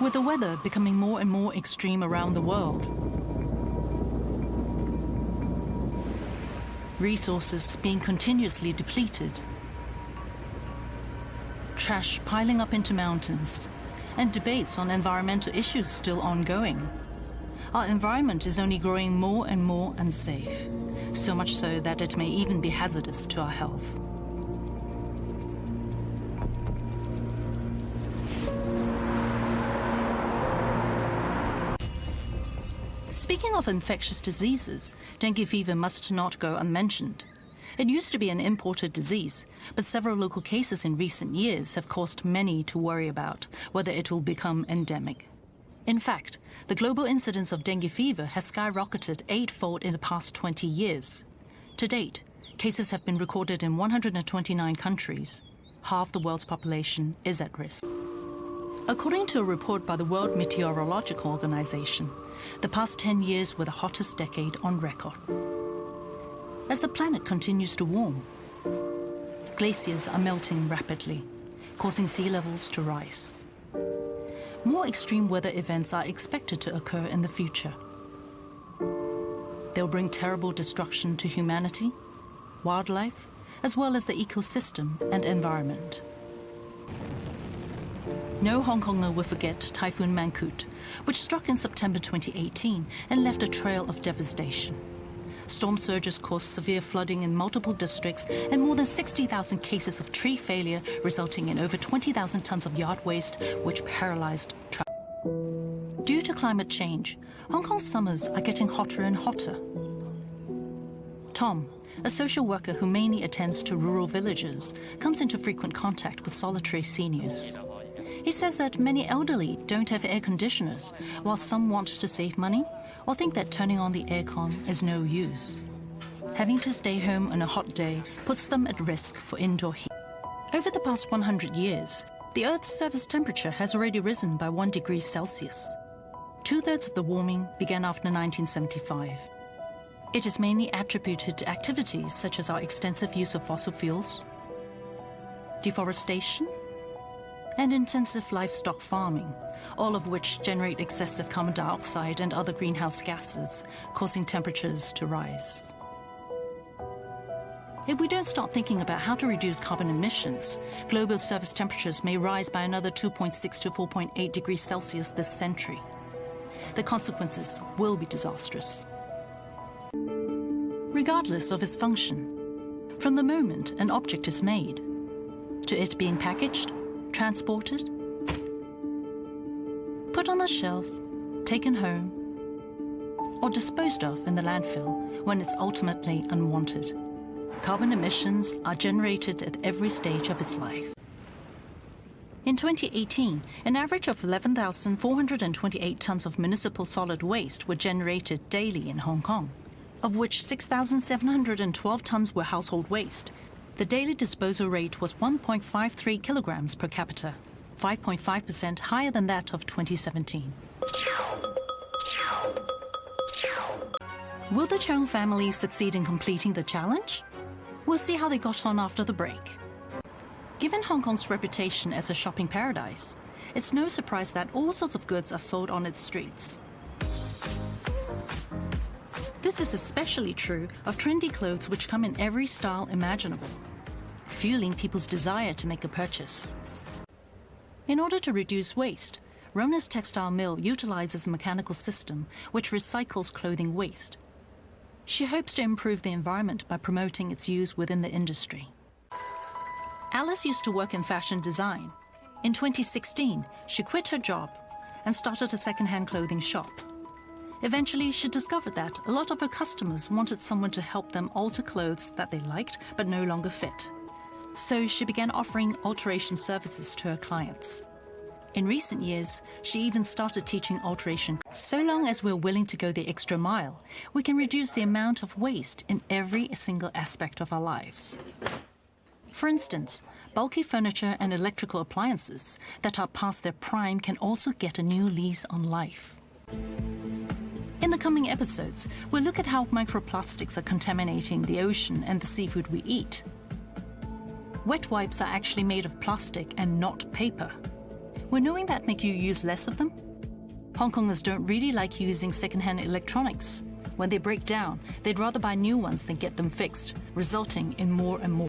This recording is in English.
With the weather becoming more and more extreme around the world, resources being continuously depleted, trash piling up into mountains, and debates on environmental issues still ongoing, our environment is only growing more and more unsafe, so much so that it may even be hazardous to our health. Speaking of infectious diseases, dengue fever must not go unmentioned. It used to be an imported disease, but several local cases in recent years have caused many to worry about whether it will become endemic. In fact, the global incidence of dengue fever has skyrocketed 8-fold in the past 20 years. To date, cases have been recorded in 129 countries. Half the world's population is at risk. According to a report by the World Meteorological Organization, the past 10 years were the hottest decade on record. As the planet continues to warm, glaciers are melting rapidly, causing sea levels to rise. More extreme weather events are expected to occur in the future. They'll bring terrible destruction to humanity, wildlife, as well as the ecosystem and environment. No Hong Konger will forget Typhoon Mangkhut, which struck in September 2018 and left a trail of devastation. Storm surges caused severe flooding in multiple districts and more than 60,000 cases of tree failure, resulting in over 20,000 tons of yard waste, which paralyzed travel. Due to climate change, Hong Kong's summers are getting hotter and hotter. Tom, a social worker who mainly attends to rural villages, comes into frequent contact with solitary seniors. He says that many elderly don't have air conditioners, while some want to save money or think that turning on the aircon is no use. Having to stay home on a hot day puts them at risk for indoor heat. Over the past 100 years, the Earth's surface temperature has already risen by 1 degree Celsius. 2/3 of the warming began after 1975. It is mainly attributed to activities such as our extensive use of fossil fuels, deforestation, and intensive livestock farming, all of which generate excessive carbon dioxide and other greenhouse gases, causing temperatures to rise. If we don't start thinking about how to reduce carbon emissions, global surface temperatures may rise by another 2.6 to 4.8 degrees Celsius this century. The consequences will be disastrous. Regardless of its function, from the moment an object is made, to it being packaged, transported, put on the shelf, taken home, or disposed of in the landfill when it's ultimately unwanted, carbon emissions are generated at every stage of its life. In 2018, an average of 11,428 tons of municipal solid waste were generated daily in Hong Kong, of which 6,712 tons were household waste. The daily disposal rate was 1.53 kilograms per capita, 5.5% higher than that of 2017. Will the Cheung family succeed in completing the challenge? We'll see how they got on after the break. Given Hong Kong's reputation as a shopping paradise, it's no surprise that all sorts of goods are sold on its streets. This is especially true of trendy clothes which come in every style imaginable, fueling people's desire to make a purchase. In order to reduce waste, Rona's textile mill utilizes a mechanical system which recycles clothing waste. She hopes to improve the environment by promoting its use within the industry. Alice used to work in fashion design. In 2016, she quit her job and started a second-hand clothing shop. Eventually, she discovered that a lot of her customers wanted someone to help them alter clothes that they liked but no longer fit. So she began offering alteration services to her clients. In recent years, she even started teaching alteration. So long as we're willing to go the extra mile, we can reduce the amount of waste in every single aspect of our lives. For instance, bulky furniture and electrical appliances that are past their prime can also get a new lease on life. In the coming episodes, we'll look at how microplastics are contaminating the ocean and the seafood we eat. Wet wipes are actually made of plastic and not paper. Will knowing that make you use less of them? Hong Kongers don't really like using second-hand electronics. When they break down, they'd rather buy new ones than get them fixed, resulting in more and more.